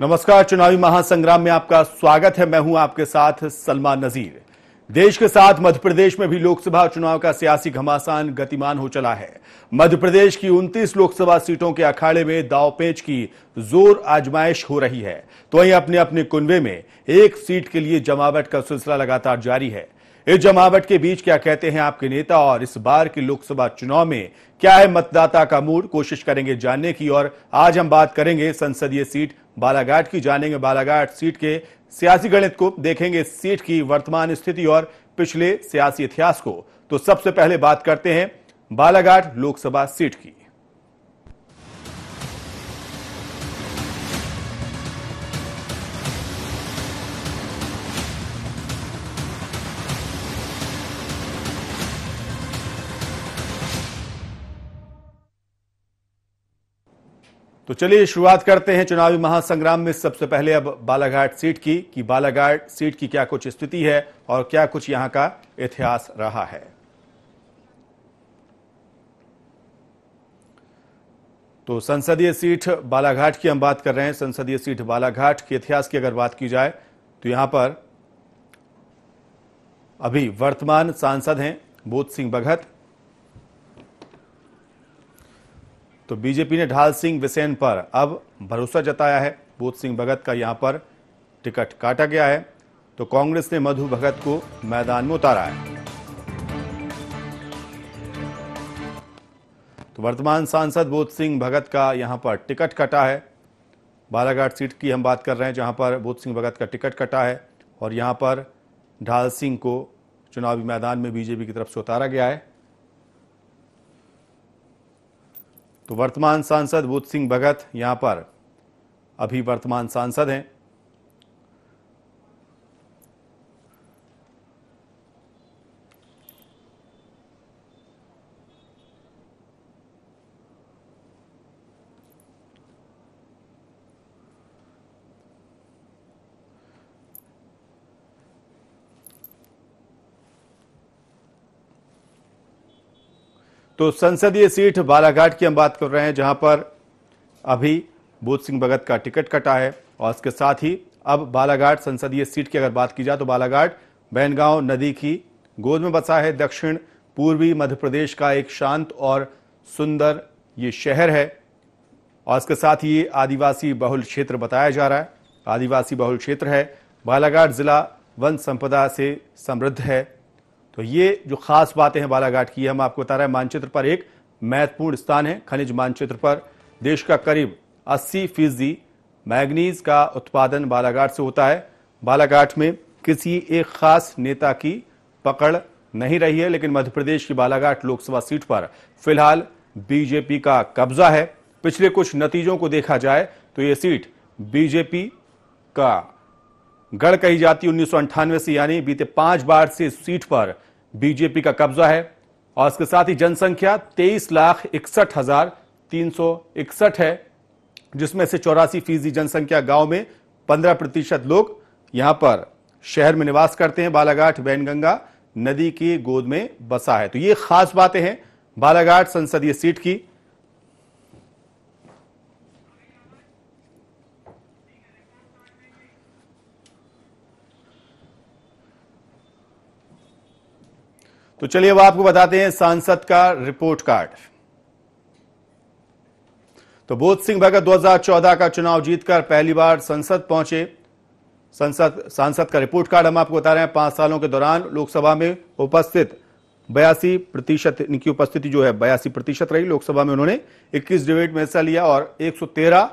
नमस्कार। चुनावी महासंग्राम में आपका स्वागत है। मैं हूं आपके साथ सलमान नजीर। देश के साथ मध्य प्रदेश में भी लोकसभा चुनाव का सियासी घमासान गतिमान हो चला है। मध्य प्रदेश की 29 लोकसभा सीटों के अखाड़े में दांवपेच की जोर आजमाइश हो रही है, तो वहीं अपने अपने कुनबे में एक सीट के लिए जमावट का सिलसिला लगातार जारी है। इस जमावट के बीच क्या कहते हैं आपके नेता और इस बार के लोकसभा चुनाव में क्या है मतदाता का मूड, कोशिश करेंगे जानने की। और आज हम बात करेंगे संसदीय सीट बालाघाट की, जानेंगे बालाघाट सीट के सियासी गणित को, देखेंगे सीट की वर्तमान स्थिति और पिछले सियासी इतिहास को। तो सबसे पहले बात करते हैं बालाघाट लोकसभा सीट की। तो चलिए शुरुआत करते हैं चुनावी महासंग्राम में। सबसे पहले अब बालाघाट सीट की कि बालाघाट सीट की क्या कुछ स्थिति है और क्या कुछ यहां का इतिहास रहा है। तो संसदीय सीट बालाघाट की हम बात कर रहे हैं। संसदीय सीट बालाघाट के इतिहास की अगर बात की जाए तो यहां पर अभी वर्तमान सांसद हैं बोध सिंह भगत। तो बीजेपी ने ढाल सिंह बिसेन पर अब भरोसा जताया है। बोध सिंह भगत का यहां पर टिकट काटा गया है, तो कांग्रेस ने मधु भगत को मैदान में उतारा है। तो वर्तमान सांसद बोध सिंह भगत का यहां पर टिकट कटा है। बालाघाट सीट की हम बात कर रहे हैं जहां पर बोध सिंह भगत का टिकट कटा है और यहां पर ढाल सिंह को चुनावी मैदान में बीजेपी की तरफ से उतारा गया है। तो वर्तमान सांसद बोध सिंह भगत यहां पर अभी वर्तमान सांसद हैं। तो संसदीय सीट बालाघाट की हम बात कर रहे हैं जहां पर अभी बोध सिंह भगत का टिकट कटा है और इसके साथ ही अब बालाघाट संसदीय सीट की अगर बात की जाए तो बालाघाट बैनगांव नदी की गोद में बसा है। दक्षिण पूर्वी मध्य प्रदेश का एक शांत और सुंदर ये शहर है और इसके साथ ही ये आदिवासी बहुल क्षेत्र बताया जा रहा है। आदिवासी बहुल क्षेत्र है। बालाघाट जिला वन संपदा से समृद्ध है। तो ये जो खास बातें हैं बालाघाट की, हम आपको बता रहे हैं। मानचित्र पर एक महत्वपूर्ण स्थान है। खनिज मानचित्र पर देश का करीब 80% मैग्नीज का उत्पादन बालाघाट से होता है। बालाघाट में किसी एक खास नेता की पकड़ नहीं रही है, लेकिन मध्य प्रदेश की बालाघाट लोकसभा सीट पर फिलहाल बीजेपी का कब्जा है। पिछले कुछ नतीजों को देखा जाए तो यह सीट बीजेपी का गढ़ कही जाती 1998 से, यानी बीते 5 बार से इस सीट पर बीजेपी का कब्जा है। और इसके साथ ही जनसंख्या 23,61,361 है, जिसमें से 84% जनसंख्या गांव में, 15% लोग यहां पर शहर में निवास करते हैं। बालाघाट वैनगंगा नदी की गोद में बसा है। तो ये खास बातें हैं बालाघाट संसदीय सीट की। तो चलिए अब आपको बताते हैं सांसद का रिपोर्ट कार्ड। तो बोध सिंह भगत 2014 का चुनाव जीतकर पहली बार संसद पहुंचे। सांसद का रिपोर्ट कार्ड हम आपको बता रहे हैं। 5 सालों के दौरान लोकसभा में उपस्थित 82%, इनकी उपस्थिति जो है 82% रही। लोकसभा में उन्होंने 21 डिबेट में हिस्सा लिया और 113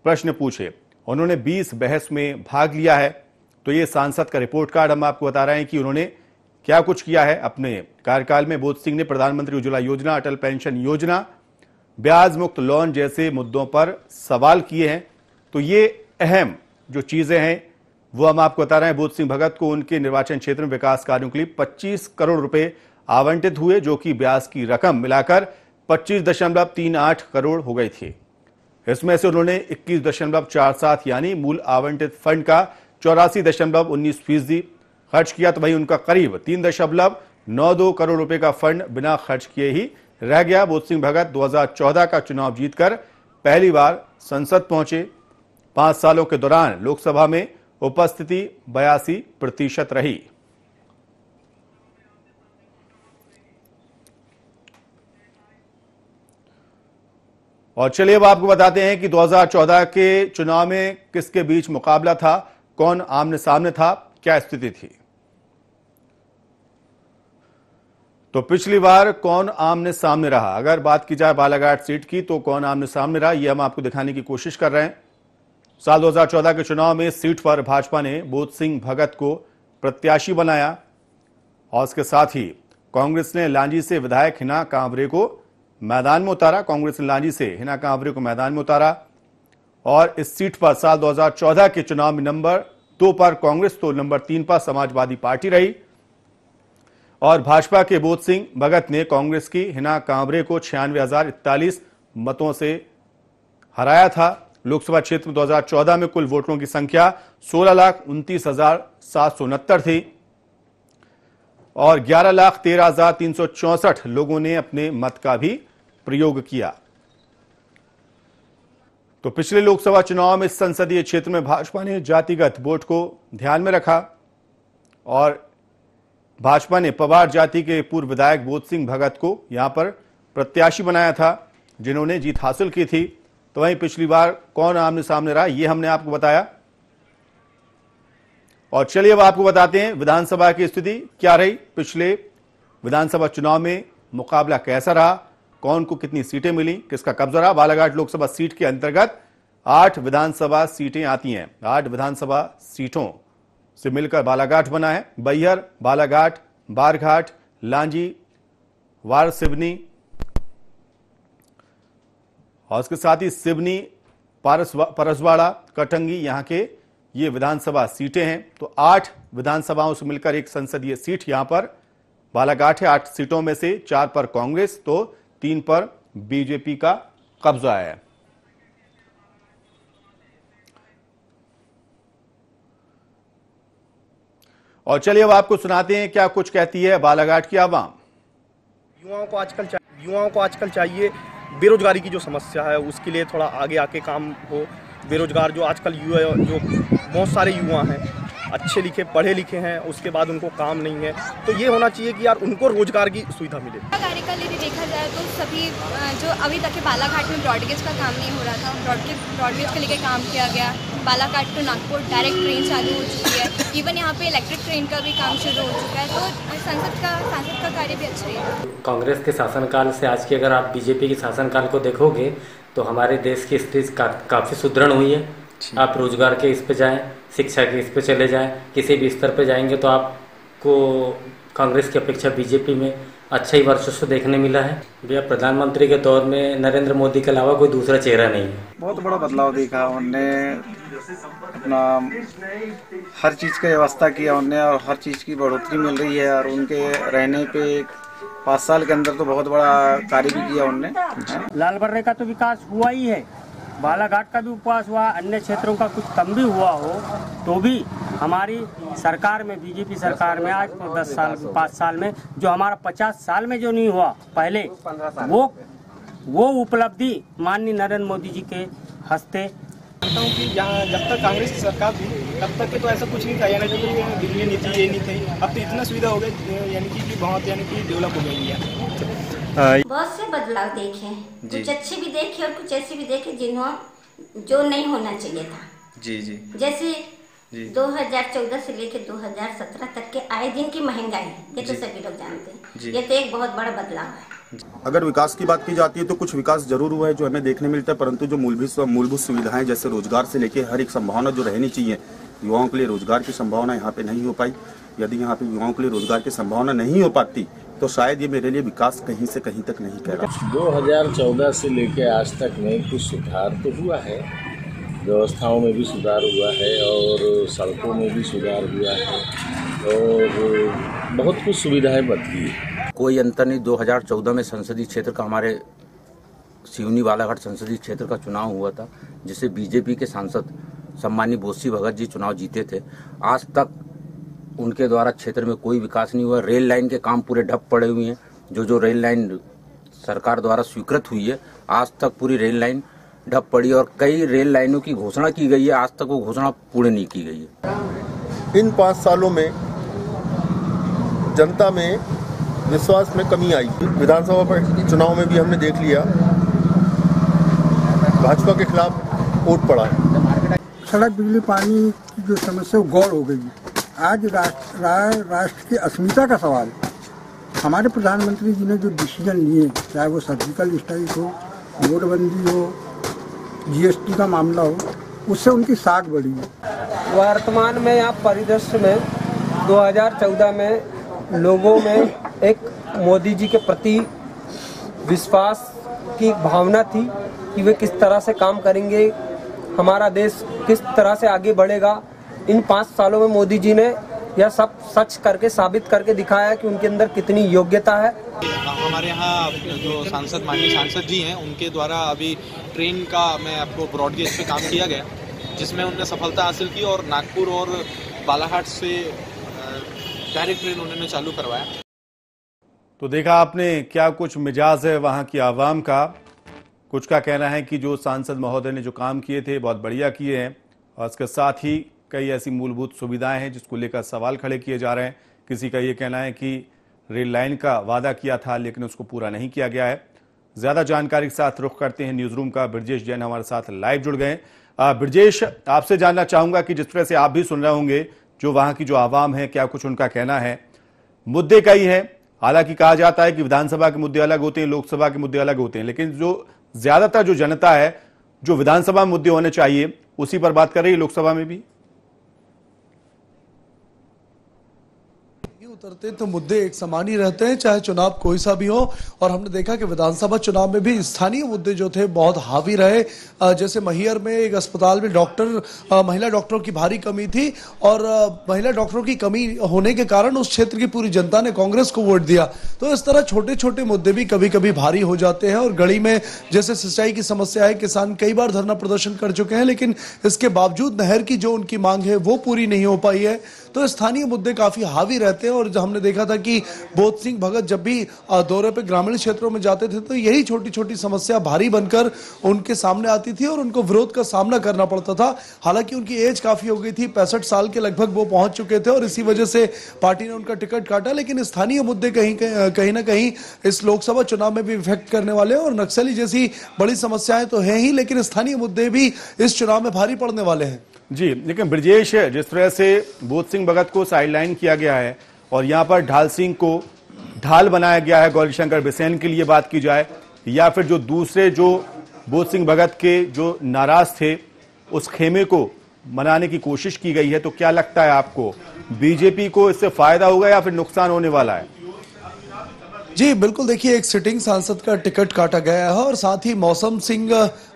प्रश्न पूछे। उन्होंने 20 बहस में भाग लिया है। तो ये सांसद का रिपोर्ट कार्ड हम आपको बता रहे हैं कि उन्होंने क्या कुछ किया है अपने कार्यकाल में। बोध सिंह ने प्रधानमंत्री उज्ज्वला योजना, अटल पेंशन योजना, ब्याज मुक्त लोन जैसे मुद्दों पर सवाल किए हैं। तो ये अहम जो चीजें हैं वो हम आपको बता रहे हैं। बोध सिंह भगत को उनके निर्वाचन क्षेत्र में विकास कार्यों के लिए 25 करोड़ रुपए आवंटित हुए, जो कि ब्याज की रकम मिलाकर 25.38 करोड़ हो गई थी। इसमें से उन्होंने 21.47 यानी मूल आवंटित फंड का 84.19% खर्च किया। तो वही उनका करीब 3.92 करोड़ रुपए का फंड बिना खर्च किए ही रह गया। बोध सिंह भगत 2014 का चुनाव जीतकर पहली बार संसद पहुंचे 5 सालों के दौरान लोकसभा में उपस्थिति 82% रही। और चलिए अब आपको बताते हैं कि 2014 के चुनाव में किसके बीच मुकाबला था, कौन आमने सामने था, क्या स्थिति थी। तो पिछली बार कौन आमने सामने रहा, अगर बात की जाए बालाघाट सीट की तो कौन आमने सामने रहा, यह हम आपको दिखाने की कोशिश कर रहे हैं। साल 2014 के चुनाव में सीट पर भाजपा ने बोध सिंह भगत को प्रत्याशी बनाया और इसके साथ ही कांग्रेस ने लांजी से विधायक हिना कांवरे को मैदान में उतारा। कांग्रेस ने लांजी से हिना कांवरे को मैदान में उतारा और इस सीट पर साल 2014 के चुनाव में नंबर 2 पर कांग्रेस तो नंबर 3 पर समाजवादी पार्टी रही और भाजपा के बोध सिंह भगत ने कांग्रेस की हिना कांवरे को 96,041 मतों से हराया था। लोकसभा क्षेत्र में 2014 में कुल वोटरों की संख्या 16,29,769 थी और 11,13,364 लोगों ने अपने मत का भी प्रयोग किया। तो पिछले लोकसभा चुनाव में संसदीय क्षेत्र में भाजपा ने जातिगत वोट को ध्यान में रखा और भाजपा ने पवार जाति के पूर्व विधायक बोध सिंह भगत को यहां पर प्रत्याशी बनाया था, जिन्होंने जीत हासिल की थी। तो वहीं पिछली बार कौन आमने सामने रहा, यह हमने आपको बताया। और चलिए अब आपको बताते हैं विधानसभा की स्थिति क्या रही। पिछले विधानसभा चुनाव में मुकाबला कैसा रहा, कौन को कितनी सीटें मिली, किसका कब्जा रहा। बालाघाट लोकसभा सीट के अंतर्गत 8 विधानसभा सीटें आती हैं। 8 विधानसभा सीटों से मिलकर बालाघाट बना है। बैहर, बालाघाट, बारघाट, लांजी, वार सिवनी और इसके साथ ही सिवनी, परसवाड़ा, कटंगी, यहां के ये विधानसभा सीटें हैं। तो 8 विधानसभाओं से मिलकर एक संसदीय सीट यहां पर बालाघाट है। 8 सीटों में से 4 पर कांग्रेस तो 3 पर बीजेपी का कब्जा है। और चलिए अब आपको सुनाते हैं क्या कुछ कहती है बालाघाट की आवाम। युवाओं को आजकल चाहिए बेरोजगारी की जो समस्या है उसके लिए थोड़ा आगे आके काम हो। बेरोजगार जो आजकल युवा, जो बहुत सारे युवा हैं अच्छे लिखे पढ़े लिखे हैं, उसके बाद उनको काम नहीं है, तो ये होना चाहिए कि यार उनको रोजगार की सुविधा मिले। कार्य का यदि देखा जाए तो सभी जो अभी तक के बालाघाट में ब्रॉडगेज का काम नहीं हो रहा था, ब्रॉडगेज के लिए काम किया गया। Balaghat to Nagpur direct train चालू हो चुकी है। इवन यहाँ पे इलेक्ट्रिक ट्रेन का भी काम शुरू हो चुका है। तो सांसद का कार्य भी अच्छा है। कांग्रेस के शासनकाल से आज की अगर आप बीजेपी के शासनकाल को देखोगे तो हमारे देश की स्थिति काफ़ी सुदृढ़ हुई है। आप रोजगार के इस पे जाएं, शिक्षा के इस पे चले जाएं, किसी भी स्तर पे जाएंगे तो आपको कांग्रेस की अपेक्षा बीजेपी में अच्छा ही वर्चस्व देखने मिला है। भैया प्रधानमंत्री के तौर में नरेंद्र मोदी के अलावा कोई दूसरा चेहरा नहीं है। बहुत बड़ा बदलाव देखा उनने, अपना हर चीज़ की व्यवस्था किया उनने और हर चीज़ की बढ़ोतरी मिल रही है। और उनके रहने पे 5 साल के अंदर तो बहुत बड़ा कार्य भी किया उनने। लालबर्रे का तो विकास हुआ ही है, बालाघाट का भी विकास हुआ, अन्य क्षेत्रों का कुछ कम भी हुआ हो तो भी हमारी सरकार में, बीजेपी सरकार में आज तो 10 साल 5 साल में जो हमारा 50 साल में जो नहीं हुआ पहले, वो उपलब्धि माननीय नरेंद्र मोदी जी के हस्ते। मानता हूँ कि यहाँ जब तक कांग्रेस की सरकार थी तब तक के तो ऐसा कुछ नहीं था, यानी कि दिल्ली नहीं थी, ये नहीं थी। अब तो इतना सुविधा हो गई, यानी कि बहुत डेवलप हो गई है। बहुत से बदलाव देखे, कुछ अच्छे भी देखे और कुछ ऐसे भी देखे जो नहीं होना चाहिए था। जी जी। जैसे 2014 से लेकर 2017 तक के आए दिन की महंगाई, ये तो सभी लोग जानते हैं। ये तो एक बहुत बड़ा बदलाव है। अगर विकास की बात की जाती है तो कुछ विकास जरूर हुआ है जो हमें देखने मिलता है, परंतु जो मूलभूत सुविधाएं जैसे रोजगार से लेकर हर एक संभावना जो रहनी चाहिए, युवाओं के लिए रोजगार की संभावना यहाँ पे नहीं हो पाई। यदि यहाँ पे युवाओं के लिए रोजगार की संभावना नहीं हो पाती तो शायद ये मेरे लिए विकास कहीं से कहीं तक नहीं कह रहा। 2014 से लेकर आज तक में कुछ सुधार तो हुआ है, व्यवस्थाओं में भी सुधार हुआ है और सड़कों में भी सुधार हुआ है और बहुत कुछ सुविधाएं बदली है। कोई अंतर नहीं। 2014 में संसदीय क्षेत्र का, हमारे सिवनी बालाघाट संसदीय क्षेत्र का चुनाव हुआ था, जिसे बीजेपी के सांसद सम्मानीय बोध सिंह भगत जी चुनाव जीते थे। आज तक उनके द्वारा क्षेत्र में कोई विकास नहीं हुआ। रेल लाइन के काम पूरे ठप पड़े हुए हैं। जो रेल लाइन सरकार द्वारा स्वीकृत हुई है, आज तक पूरी रेल लाइन ढप पड़ी और कई रेल लाइनों की घोषणा की गई है, आज तक वो घोषणा पूरी नहीं की गई है। इन 5 सालों में जनता में विश्वास में कमी आई। विधानसभा पर चुनाव में भी हमने देख लिया, भाजपा के खिलाफ वोट पड़ा है। सड़क, बिजली, पानी की जो समस्या गौर हो गई। आज राष्ट्र की अस्मिता का सवाल। हमारे प्रधानमंत्री जी ने जो डिसीजन लिए, चाहे वो सर्जिकल स्ट्राइक हो, नोटबंदी हो, जीएसटी का मामला हो, उससे उनकी साख बढ़ी है। वर्तमान में यहाँ परिदृश्य में 2014 में लोगों में एक मोदी जी के प्रति विश्वास की भावना थी कि वे किस तरह से काम करेंगे, हमारा देश किस तरह से आगे बढ़ेगा। इन 5 सालों में मोदी जी ने यह सब सच करके साबित करके दिखाया कि उनके अंदर कितनी योग्यता है। हमारे यहाँ जो सांसद, माननीय सांसद जी हैं, उनके द्वारा अभी ट्रेन का मैं आपको ब्रॉडगेज पे काम किया गया, जिसमें उन्होंने सफलता हासिल की और नागपुर और बालाघाट से डायरेक्ट ट्रेन उन्होंने चालू करवाया। तो देखा आपने क्या कुछ मिजाज है वहाँ की आवाम का। कुछ का कहना है कि जो सांसद महोदय ने जो काम किए थे बहुत बढ़िया किए हैं, और इसके साथ ही कई ऐसी मूलभूत सुविधाएं हैं जिसको लेकर सवाल खड़े किए जा रहे हैं। किसी का ये कहना है कि रेल लाइन का वादा किया था लेकिन उसको पूरा नहीं किया गया है। ज्यादा जानकारी के साथ रुख करते हैं न्यूज रूम का। ब्रजेश जैन हमारे साथ लाइव जुड़ गए। ब्रजेश, आपसे जानना चाहूंगा कि जिस तरह से आप भी सुन रहे होंगे जो वहां की जो आवाम है, क्या कुछ उनका कहना है। मुद्दे कई हैं, हालांकि कहा जाता है कि विधानसभा के मुद्दे अलग होते हैं, लोकसभा के मुद्दे अलग होते हैं, लेकिन जो ज्यादातर जो जनता है, जो विधानसभा में मुद्दे होने चाहिए उसी पर बात कर रही है लोकसभा में भी। उतरते तो मुद्दे एक समान ही रहते हैं, चाहे चुनाव कोई सा भी हो। और हमने देखा कि विधानसभा चुनाव में भी स्थानीय मुद्दे जो थे बहुत हावी रहे। जैसे मैहर में एक अस्पताल में महिला डॉक्टरों की भारी कमी थी, और महिला डॉक्टरों की कमी होने के कारण उस क्षेत्र की पूरी जनता ने कांग्रेस को वोट दिया। तो इस तरह छोटे छोटे मुद्दे भी कभी कभी भारी हो जाते हैं। और गढ़ी में जैसे सिंचाई की समस्या है, किसान कई बार धरना प्रदर्शन कर चुके हैं, लेकिन इसके बावजूद नहर की जो उनकी मांग है वो पूरी नहीं हो पाई है। तो स्थानीय मुद्दे काफी हावी रहते हैं। और हमने देखा था कि बोध सिंह भगत जब भी दौरे पे ग्रामीण क्षेत्रों में जाते थे तो यही छोटी छोटी समस्या भारी बनकर उनके सामने आती थी और उनको विरोध का सामना करना पड़ता था। हालांकि उनकी एज काफी हो गई थी, 65 साल के लगभग वो पहुंच चुके थे, और इसी वजह से पार्टी ने उनका टिकट काटा। लेकिन स्थानीय मुद्दे कहीं ना कहीं इस लोकसभा चुनाव में भी इफेक्ट करने वाले हैं। और नक्सली जैसी बड़ी समस्याएं तो है ही, लेकिन स्थानीय मुद्दे भी इस चुनाव में भारी पड़ने वाले हैं। जी, लेकिन ब्रजेश, जिस तरह से बोध सिंह भगत को साइडलाइन किया गया है और यहाँ पर ढाल सिंह को ढाल बनाया गया है गौरीशंकर बिसेन के लिए बात की जाए, या फिर जो दूसरे जो बोध सिंह भगत के जो नाराज थे उस खेमे को मनाने की कोशिश की गई है, तो क्या लगता है आपको बीजेपी को इससे फायदा होगा या फिर नुकसान होने वाला है? जी बिल्कुल, देखिए एक सिटिंग सांसद का टिकट काटा गया है और साथ ही मौसम सिंह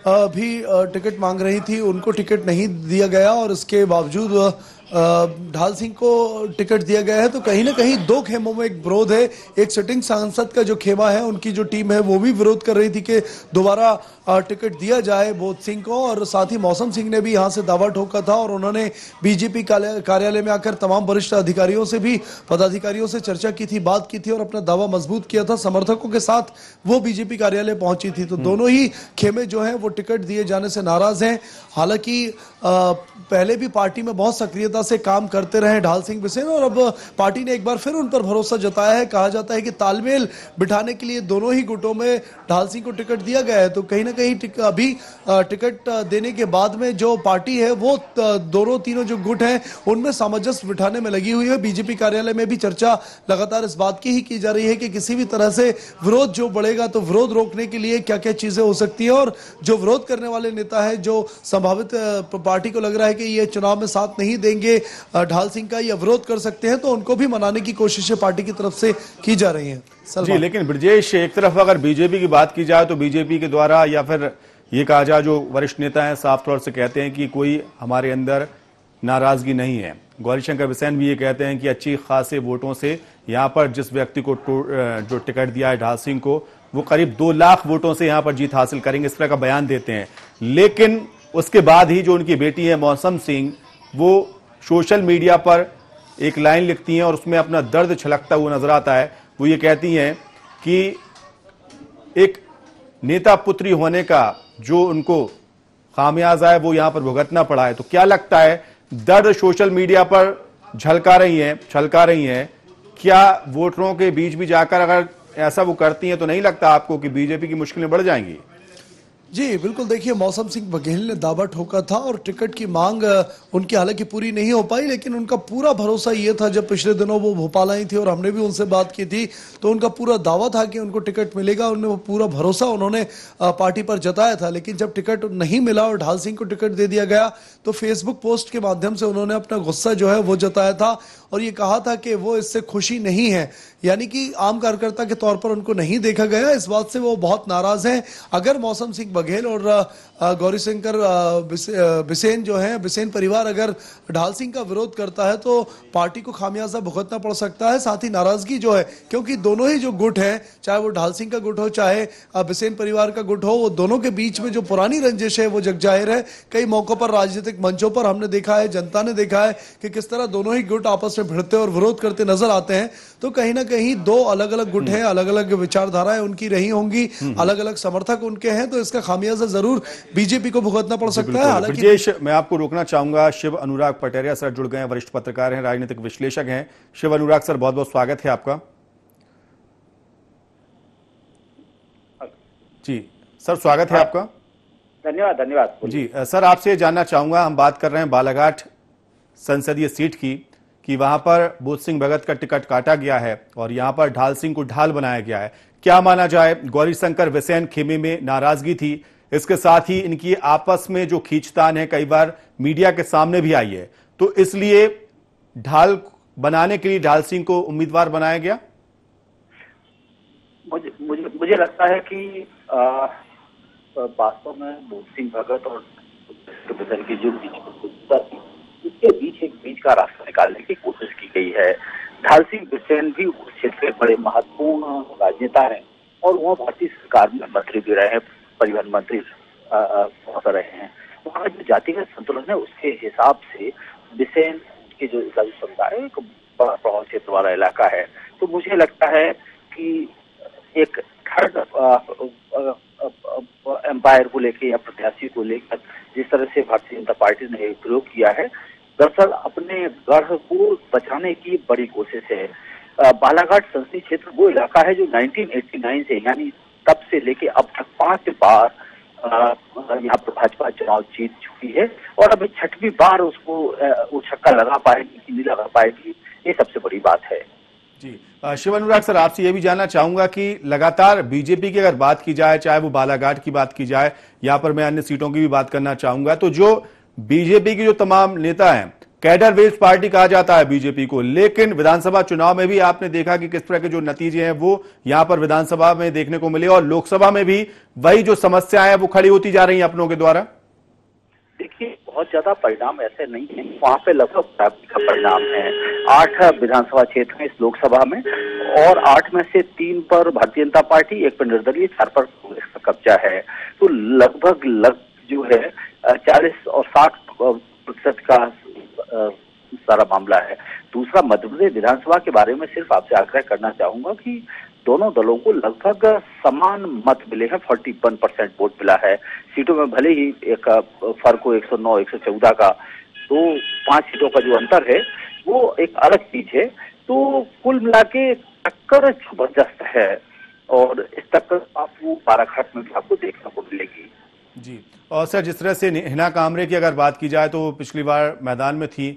भी टिकट मांग रही थी, उनको टिकट नहीं दिया गया और इसके बावजूद ढाल सिंह को टिकट दिया गया है। तो कहीं ना कहीं दो खेमों में एक विरोध है। एक सिटिंग सांसद का जो खेमा है, उनकी जो टीम है वो भी विरोध कर रही थी कि दोबारा टिकट दिया जाए बोध सिंह को, और साथ ही मौसम सिंह ने भी यहां से दावा ठोका था और उन्होंने बीजेपी कार्यालय में आकर तमाम वरिष्ठ अधिकारियों से भी, पदाधिकारियों से चर्चा की थी, बात की थी और अपना दावा मजबूत किया था। समर्थकों के साथ वो बीजेपी कार्यालय पहुंची थी। तो दोनों ही खेमे जो है वो टिकट दिए जाने से नाराज हैं। हालांकि पहले भी पार्टी में बहुत सक्रियता से काम करते रहे ढाल सिंह बिसेन, और अब पार्टी ने एक बार फिर उन पर भरोसा जताया है। कहा जाता है कि तालमेल बिठाने के लिए दोनों ही गुटों में ढाल सिंह को टिकट दिया गया है। तो कहीं ना कहीं अभी टिकट देने के बाद में जो पार्टी है वो दोनों तीनों जो गुट हैं उनमें सामंजस्य बिठाने में लगी हुई है। बीजेपी कार्यालय में भी चर्चा लगातार इस बात की ही की जा रही है कि किसी भी तरह से विरोध जो बढ़ेगा तो विरोध रोकने के लिए क्या क्या चीजें हो सकती है, और जो विरोध करने वाले नेता है, जो संभावित पार्टी को लग रहा है कि ये चुनाव में साथ नहीं देंगे ढाल सिंह का या विरोध कर सकते हैं, तो उनको भी मनाने की कोशिशें पार्टी की तरफ से की जा रही हैं। जी, लेकिन ब्रजेश, एक तरफ अगर बीजेपी की बात की जाए तो बीजेपी के द्वारा या फिर ये कहा जाए जो वरिष्ठ नेता हैं साफ तौर से कहते हैं कि कोई हमारे अंदर नाराजगी नहीं है। गौरीशंकर बिसेन भी ये कहते हैं कि अच्छी खासे वोटों से यहाँ पर जिस व्यक्ति को जो टिकट दिया है ढाल सिंह को, वो करीब 2 लाख वोटों से यहाँ पर जीत हासिल करेंगे, इस तरह का बयान देते हैं। लेकिन उसके बाद ही जो उनकी बेटी है मौसम सिंह, वो सोशल मीडिया पर एक लाइन लिखती हैं और उसमें अपना दर्द छलकता हुआ नजर आता है। वो ये कहती हैं कि एक नेता पुत्री होने का जो उनको खामियाजा है वो यहां पर भुगतना पड़ा है। तो क्या लगता है, दर्द सोशल मीडिया पर छलका रही हैं, क्या वोटरों के बीच भी जाकर अगर ऐसा वो करती हैं तो नहीं लगता आपको कि बीजेपी की मुश्किलें बढ़ जाएंगी? जी बिल्कुल, देखिए मौसम सिंह बघेल ने दावा ठोका था और टिकट की मांग उनकी हालांकि पूरी नहीं हो पाई, लेकिन उनका पूरा भरोसा ये था, जब पिछले दिनों वो भोपाल आई थी और हमने भी उनसे बात की थी, तो उनका पूरा दावा था कि उनको टिकट मिलेगा। उन्हें वो पूरा भरोसा उन्होंने पार्टी पर जताया था। लेकिन जब टिकट नहीं मिला और ढाल सिंह को टिकट दे दिया गया तो फेसबुक पोस्ट के माध्यम से उन्होंने अपना गुस्सा जो है वो जताया था और ये कहा था कि वो इससे खुशी नहीं है, यानी कि आम कार्यकर्ता के तौर पर उनको नहीं देखा गया। इस बात से वो बहुत नाराज हैं। अगर मौसम सिंह बघेल और गौरी शंकर बिसेन जो है, बिसेन परिवार अगर ढाल सिंह का विरोध करता है तो पार्टी को खामियाजा भुगतना पड़ सकता है। साथ ही नाराजगी जो है, क्योंकि दोनों ही जो गुट है, चाहे वो ढाल सिंह का गुट हो चाहे बिसेन परिवार का गुट हो, वो दोनों के बीच में जो पुरानी रंजिश है वो जग जाहिर है। कई मौकों पर राजनीतिक मंचों पर हमने देखा है, जनता ने देखा है कि किस तरह दोनों ही गुट आपस में भिड़ते और विरोध करते नजर आते हैं। तो कहीं ना कहीं दो अलग अलग गुट हैं, अलग अलग विचारधाराएं उनकी रही होंगी, अलग अलग समर्थक उनके हैं, तो इसका खामियाजा जरूर बीजेपी को भुगतना पड़ सकता है। हालांकि ब्रजेश, मैं आपको रोकना चाहूंगा, शिव अनुराग पटेरिया सर जुड़ गए हैं, वरिष्ठ पत्रकार हैं, राजनीतिक विश्लेषक हैं। शिव अनुराग सर, बहुत बहुत स्वागत है आपका। जी सर, स्वागत है आपका। धन्यवाद जी सर, आपसे जानना चाहूंगा, हम बात कर रहे हैं बालाघाट संसदीय सीट की, कि वहां पर बोध सिंह भगत का टिकट काटा गया है और यहां पर ढाल सिंह को ढाल बनाया गया है। क्या माना जाए, गौरी शंकर बिसेन खेमे में नाराजगी थी, इसके साथ ही इनकी आपस में जो खींचतान है कई बार मीडिया के सामने भी आई है, तो इसलिए ढाल बनाने के लिए ढाल सिंह को उम्मीदवार बनाया गया। मुझे लगता है कि वास्तव में बोध सिंह भगत और बिसेन की जो इसके बीच एक बीच का रास्ता निकालने की कोशिश की गई है। ढाल सिंह बिसेन भी उस क्षेत्र के बड़े महत्वपूर्ण राजनेता हैं और वो भारतीय सरकार में मंत्री भी रहे हैं, परिवहन मंत्री बहुत रहे हैं। वहाँ जो जातिगत संतुलन है उसके हिसाब से बिसेन के जो समुदाय है एक बड़ा प्रभाव क्षेत्र वाला इलाका है। तो मुझे लगता है कि एक थर्ड एम्पायर को लेकर या प्रत्याशी को लेकर जिस तरह से भारतीय जनता पार्टी ने प्रयोग किया है, दरअसल अपने गढ़ को बचाने की बड़ी कोशिश है। बालाघाट संसदीय क्षेत्र वो इलाका है जो 1989 से, यानी तब से लेके अब तक 5 बार यहाँ पर भाजपा चुनाव जीत चुकी है और अभी 6वीं बार उसको वो छक्का लगा पाएगी कि नहीं लगा पाएगी, ये सबसे बड़ी बात है। जी शिव अनुराग सर, आपसे यह भी जानना चाहूंगा कि लगातार बीजेपी की अगर बात की जाए, चाहे वो बालाघाट की बात की जाए, यहाँ पर मैं अन्य सीटों की भी बात करना चाहूंगा, तो जो बीजेपी की जो तमाम नेता हैं, कैडर बेस्ड पार्टी कहा जाता है बीजेपी को, लेकिन विधानसभा चुनाव में भी आपने देखा कि किस तरह के जो नतीजे हैं वो यहाँ पर विधानसभा में देखने को मिले और लोकसभा में भी वही जो समस्याएं हैं वो खड़ी होती जा रही हैं अपनों के द्वारा। देखिए, बहुत ज्यादा परिणाम ऐसे नहीं है, वहाँ पे लगभग बराबरी का परिणाम है। 8 विधानसभा क्षेत्र हैं इस लोकसभा में और 8 में से 3 पर भारतीय जनता पार्टी, 1 पर निर्दलीय, 4 पर कांग्रेस का कब्जा है। तो लगभग जो है 40 और 60% का सारा मामला है। दूसरा, मध्य प्रदेश विधानसभा के बारे में सिर्फ आपसे आग्रह करना चाहूंगा कि दोनों दलों को लगभग समान मत मिले हैं, 41% वोट मिला है। सीटों में भले ही एक फर्क हो 109, 114 का, तो 5 सीटों का जो अंतर है वो एक अलग चीज है। तो कुल मिला के टक्कर जबरदस्त है और इस टक्कर आपको बालाघाट में भी आपको देखने को मिलेगी। जी, और सर जिस तरह से हिना कामरे की अगर बात की जाए तो पिछली बार मैदान में थी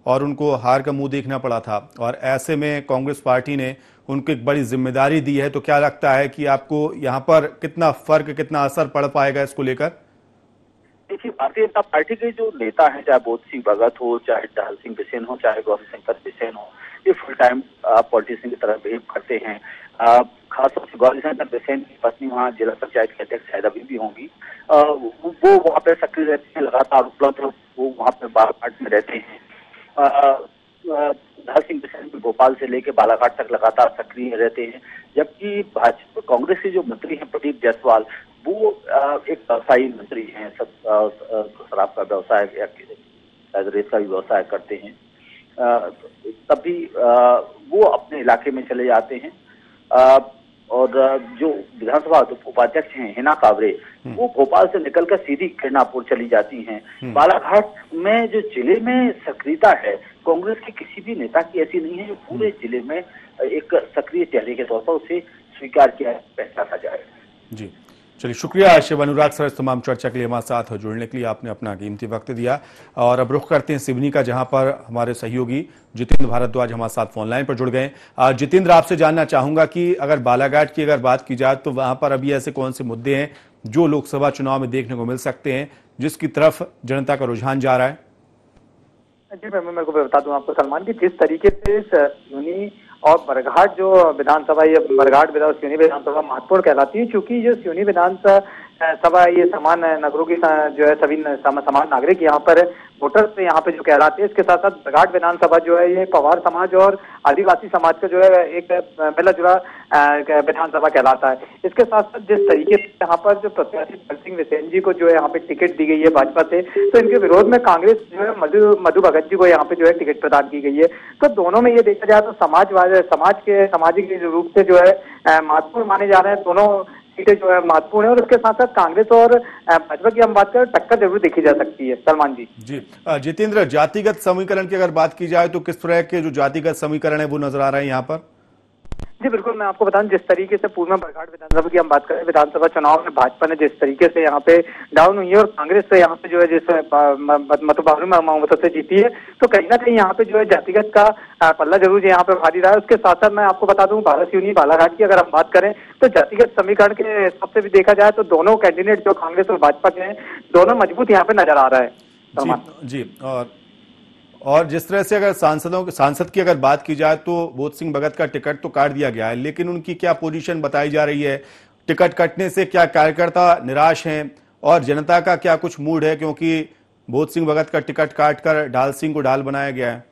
और उनको हार का मुंह देखना पड़ा था और ऐसे में कांग्रेस पार्टी ने उनको एक बड़ी जिम्मेदारी दी है, तो क्या लगता है कि आपको यहाँ पर कितना फर्क, कितना असर पड़ पाएगा इसको लेकर? देखिए, भारतीय जनता पार्टी के जो नेता हैं, चाहे बोध सिंह भगत हो, चाहे ढाल सिंह बिसेन हो, चाहे गौरी शंकर बिसेन हो, ये फुल टाइम पॉलिटिशियन की तरह बिहेव करते हैं। खासतौर से गौरी शंकर बिसेन की पत्नी वहाँ जिला पंचायत के अध्यक्ष शायद अभी भी होंगी, वो वहाँ पे सक्रिय रहते हैं, लगातार उपलब्ध वो वहाँ पे बालाघाट में रहते हैं। ढाल सिंह बिसेन भी भोपाल से लेकर बालाघाट तक लगातार सक्रिय रहते हैं, जबकि भाजपा कांग्रेस के जो मंत्री हैं प्रदीप जायसवाल, वो एक व्यवसायी मंत्री हैं, शराब का व्यवसाय या शायद रेत का भी व्यवसाय करते हैं। तभी वो अपने इलाके में चले जाते हैं। और जो विधानसभा उपाध्यक्ष हैं हिना काबरे, वो भोपाल से निकलकर सीधी किरणापुर चली जाती हैं। बालाघाट में जो जिले में सक्रियता है कांग्रेस के किसी भी नेता की ऐसी नहीं है जो पूरे जिले में एक सक्रिय चेहरे के तौर पर उसे स्वीकार किया पहचाना जाए। जी चलिए, शुक्रिया शिव अनुराग सर इस तमाम चर्चा के लिए हमारे साथ जुड़ने के लिए, आपने अपना कीमती वक्त दिया। और अब रुख करते हैं सिवनी का, जहां पर हमारे सहयोगी जितेंद्र भारद्वाज हमारे साथ फोन लाइन पर जुड़ गए। जितेंद्र, आपसे जानना चाहूंगा कि अगर बालाघाट की अगर बात की जाए तो वहां पर अभी ऐसे कौन से मुद्दे हैं जो लोकसभा चुनाव में देखने को मिल सकते हैं, जिसकी तरफ जनता का रुझान जा रहा है? जी मैं मेरे को बता दूं आपको सलमान की, जिस तरीके से सिवनी और बरघाट जो विधानसभा, ये बरघाट विधान सिवनी विधानसभा महत्वपूर्ण कहलाती है, क्योंकि जो सिवनी विधानसभा ये समान नगरों की जो है सभी समान नागरिक यहाँ पर वोटर्स यहाँ पे जो कहलाते हैं। इसके साथ साथ बरघाट विधानसभा जो है ये पवार समाज और आदिवासी समाज का जो है एक मिला जुला विधानसभा कहलाता है। इसके साथ साथ जिस तरीके से यहाँ पर जो प्रत्याशी दल सिंह विसेन जी को जो है यहाँ पे टिकट दी गई है भाजपा से, तो इनके विरोध में कांग्रेस जो है मधु भगत जी को यहाँ पे जो है टिकट प्रदान की गई है। तो दोनों में ये देखा जाए तो सामाजिक रूप से जो है महत्वपूर्ण माने जा रहे हैं, दोनों सीटें जो है महत्वपूर्ण है। और उसके साथ साथ कांग्रेस और भाजपा की हम बात करें टक्कर जरूर देखी जा सकती है। सलमान जी जितेंद्र, जातिगत समीकरण की अगर बात की जाए तो किस तरह के जो जातिगत समीकरण है वो नजर आ रहे हैं यहाँ पर? जी बिल्कुल, मैं आपको बताऊं जिस तरीके से पूर्व में बरघाट विधानसभा की हम बात करें, विधानसभा चुनाव में भाजपा ने जिस तरीके से यहाँ पे डाउन हुई है और कांग्रेस से यहाँ पे जो है जिस मतों में से जीती है, तो कहीं ना कहीं यहाँ पे जो है जातिगत का पल्ला जरूर यहाँ पे भारी रहा है। उसके साथ साथ मैं आपको बता दूं सिवनी बालाघाट की अगर हम बात करें तो जातिगत समीकरण के हिसाब से भी देखा जाए तो दोनों कैंडिडेट जो कांग्रेस और भाजपा के हैं, दोनों मजबूत यहाँ पे नजर आ रहा है। जी और जिस तरह से अगर सांसद की अगर बात की जाए तो बोध सिंह भगत का टिकट तो काट दिया गया है, लेकिन उनकी क्या पोजीशन बताई जा रही है? टिकट कटने से क्या कार्यकर्ता निराश हैं और जनता का क्या कुछ मूड है, क्योंकि बोध सिंह भगत का टिकट काटकर ढाल सिंह को ढाल बनाया गया है?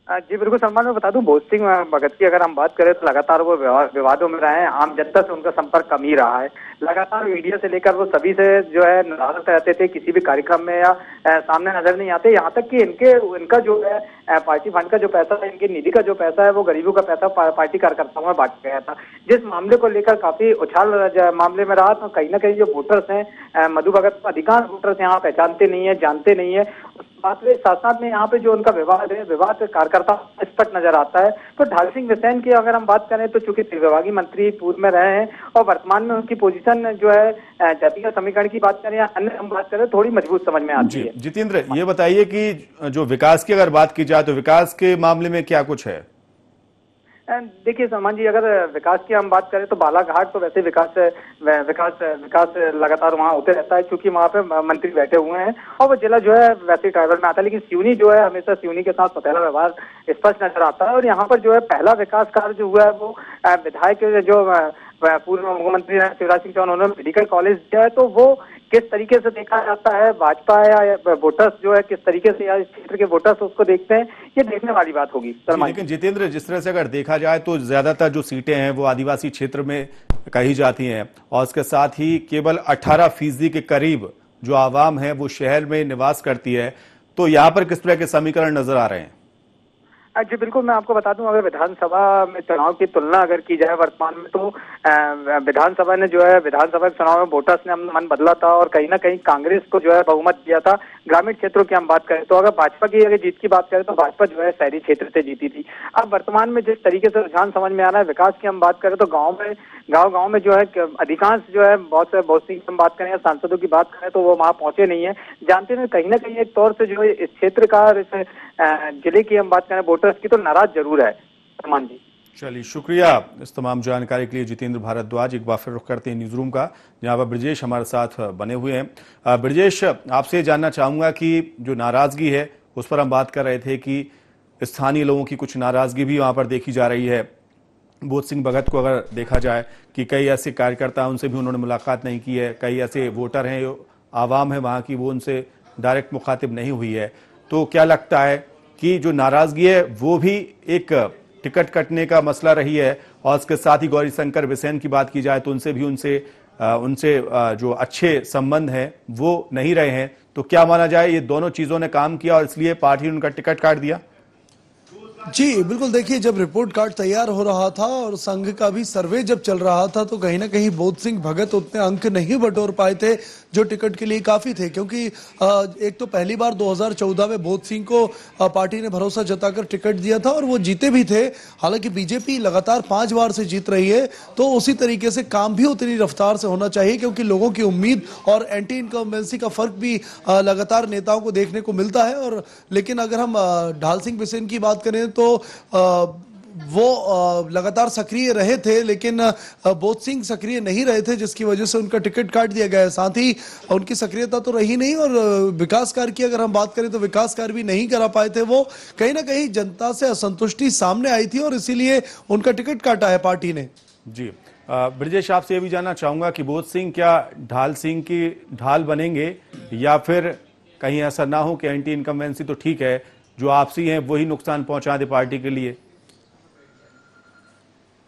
जी बिल्कुल सलमान, मैं बता दूं बोध सिंह भगत की अगर हम बात करें तो लगातार वो विवादों में रहे हैं, आम जनता से उनका संपर्क कम ही रहा है। लगातार मीडिया से लेकर वो सभी से जो है नाराज रहते थे, किसी भी कार्यक्रम में या सामने नजर नहीं आते। यहाँ तक कि इनका जो है पार्टी फंड का जो पैसा है, इनकी निधि का जो पैसा है, वो गरीबों का पैसा पार्टी कार्यकर्ताओं में बांटा गया था, जिस मामले को लेकर काफी उछाल मामले में रहा। तो कहीं ना कहीं जो वोटर्स हैं, मधु भगत अधिकांश वोटर्स यहाँ पहचानते नहीं है, जानते नहीं है। बात के साथ साथ में यहाँ पे जो उनका विवाद है, विवाद कार्यकर्ता स्पष्ट नजर आता है। तो ढाल सिंह विसेन की अगर हम बात करें तो चूंकि विभागीय मंत्री पूर्व में रहे हैं और वर्तमान में उनकी पोजीशन जो है जातिगत समीकरण की बात करें या अन्य हम बात करें थोड़ी मजबूत समझ में आती है। जितेंद्र, ये बताइए कि जो विकास की अगर बात की जाए तो विकास के मामले में क्या कुछ है? देखिए सलमान जी, अगर विकास की हम बात करें तो बालाघाट तो वैसे विकास लगातार वहाँ होते रहता है, क्योंकि वहाँ पे मंत्री बैठे हुए हैं और वो जिला जो है वैसे ट्राइबल में आता है। लेकिन सिवनी जो है हमेशा सिवनी के साथ सौतेला व्यवहार स्पष्ट नजर आता है। और यहाँ पर जो है पहला विकास कार्य जो हुआ है वो विधायक जो पूर्व मुख्यमंत्री शिवराज सिंह चौहान, उन्होंने मेडिकल कॉलेज दिया है। तो वो किस तरीके से देखा जाता है, भाजपा या वोटर्स जो है किस तरीके से इस क्षेत्र के वोटर्स उसको देखते हैं, ये देखने वाली बात होगी। लेकिन जितेंद्र, जिस तरह से अगर देखा जाए तो ज्यादातर जो सीटें हैं वो आदिवासी क्षेत्र में कही जाती हैं और उसके साथ ही केवल 18% के करीब जो आवाम है वो शहर में निवास करती है। तो यहाँ पर किस तरह के समीकरण नजर आ रहे हैं? जी बिल्कुल, मैं आपको बता दूं अगर विधानसभा में चुनाव की तुलना अगर की जाए वर्तमान में तो विधानसभा ने जो है विधानसभा के चुनाव में वोटर्स ने मन बदला था और कहीं ना कहीं कांग्रेस को जो है बहुमत दिया था। ग्रामीण क्षेत्रों की हम बात करें तो अगर भाजपा की अगर जीत की बात करें तो भाजपा जो है शहरी क्षेत्र से जीती थी। अब वर्तमान में जिस तरीके से रुझान समझ में आ रहा है, विकास की हम बात करें तो गाँव में जो है अधिकांश जो है बहुत सी हम बात करें या सांसदों की बात करें तो वो वहाँ पहुंचे नहीं है, जानते नहीं। कहीं ना कहीं एक तौर से जो है इस क्षेत्र का जिले की हम बात करें वोटर्स की तो नाराज जरूर है। सलमान जी चलिए, शुक्रिया इस तमाम जानकारी के लिए जितेंद्र भारद्वाज। एक बार फिर रुख करते हैं न्यूज रूम का, जहां पर ब्रजेश हमारे साथ बने हुए हैं। ब्रजेश, आपसे जानना चाहूंगा कि जो नाराजगी है उस पर हम बात कर रहे थे कि स्थानीय लोगों की कुछ नाराजगी भी वहां पर देखी जा रही है। बोध सिंह भगत को अगर देखा जाए कि कई ऐसे कार्यकर्ता, उनसे भी उन्होंने मुलाकात नहीं की है, कई ऐसे वोटर हैं, आवाम है वहाँ की, वो उनसे डायरेक्ट मुखातिब नहीं हुई है। तो क्या लगता है कि जो नाराजगी है वो भी एक टिकट कटने का मसला रही है? और इसके साथ ही गौरी शंकर बिसेन की बात की जाए तो उनसे जो अच्छे संबंध हैं वो नहीं रहे हैं। तो क्या माना जाए ये दोनों चीजों ने काम किया और इसलिए पार्टी ने उनका टिकट काट दिया? जी बिल्कुल, देखिए जब रिपोर्ट कार्ड तैयार हो रहा था और संघ का भी सर्वे जब चल रहा था तो कहीं ना कहीं बोध सिंह भगत उतने अंक नहीं बटोर पाए थे जो टिकट के लिए काफी थे, क्योंकि एक तो पहली बार 2014 में बोध सिंह को पार्टी ने भरोसा जताकर टिकट दिया था और वो जीते भी थे। हालांकि बीजेपी लगातार 5 बार से जीत रही है, तो उसी तरीके से काम भी उतनी रफ्तार से होना चाहिए, क्योंकि लोगों की उम्मीद और एंटी इनकम्बेंसी का फर्क भी लगातार नेताओं को देखने को मिलता है। और लेकिन अगर हम ढाल सिंह बिसेन की बात करें तो वो लगातार सक्रिय रहे थे, लेकिन बोध सिंह सक्रिय नहीं रहे थे, जिसकी वजह से उनका टिकट काट दिया गया है। साथ ही उनकी सक्रियता तो रही नहीं, और विकास कार्य की अगर हम बात करें तो विकास कार्य भी नहीं करा पाए थे। वो कहीं ना कहीं जनता से असंतुष्टि सामने आई थी और इसीलिए उनका टिकट काटा है पार्टी ने। जी ब्रजेश, आपसे ये भी जानना चाहूंगा कि बोध सिंह क्या ढाल सिंह की ढाल बनेंगे, या फिर कहीं ऐसा ना हो कि एंटी इनकम्बेंसी तो ठीक है, जो आपसी हैं वही नुकसान पहुंचा दे पार्टी के लिए?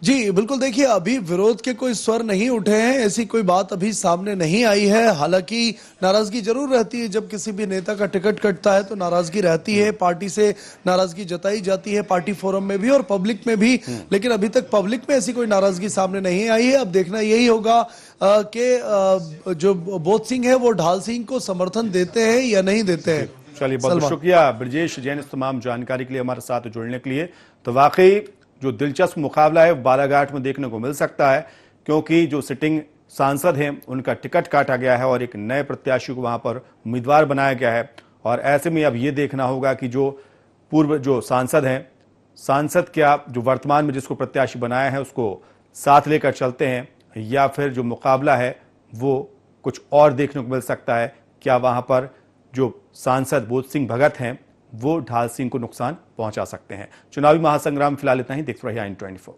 जी बिल्कुल, देखिए अभी विरोध के कोई स्वर नहीं उठे हैं, ऐसी कोई बात अभी सामने नहीं आई है। हालांकि नाराजगी जरूर रहती है, जब किसी भी नेता का टिकट कटता है तो नाराजगी रहती है, पार्टी से नाराजगी जताई जाती है, पार्टी फोरम में भी और पब्लिक में भी, लेकिन अभी तक पब्लिक में ऐसी कोई नाराजगी सामने नहीं आई है। अब देखना यही होगा कि जो बोध सिंह है वो ढाल सिंह को समर्थन देते हैं या नहीं देते हैं। चलिए, बहुत शुक्रिया ब्रजेश जैन इस तमाम जानकारी के लिए, हमारे साथ जुड़ने के लिए। तो वाकई जो दिलचस्प मुकाबला है बालाघाट में देखने को मिल सकता है, क्योंकि जो सिटिंग सांसद हैं उनका टिकट काटा गया है और एक नए प्रत्याशी को वहां पर उम्मीदवार बनाया गया है। और ऐसे में अब ये देखना होगा कि जो पूर्व जो सांसद हैं, सांसद क्या जो वर्तमान में जिसको प्रत्याशी बनाया है उसको साथ लेकर चलते हैं, या फिर जो मुकाबला है वो कुछ और देखने को मिल सकता है। क्या वहां पर जो सांसद बोध सिंह भगत हैं वो ढाल सिंह को नुकसान पहुंचा सकते हैं? चुनावी महासंग्राम फिलहाल इतना ही। देखते रहिए IN24।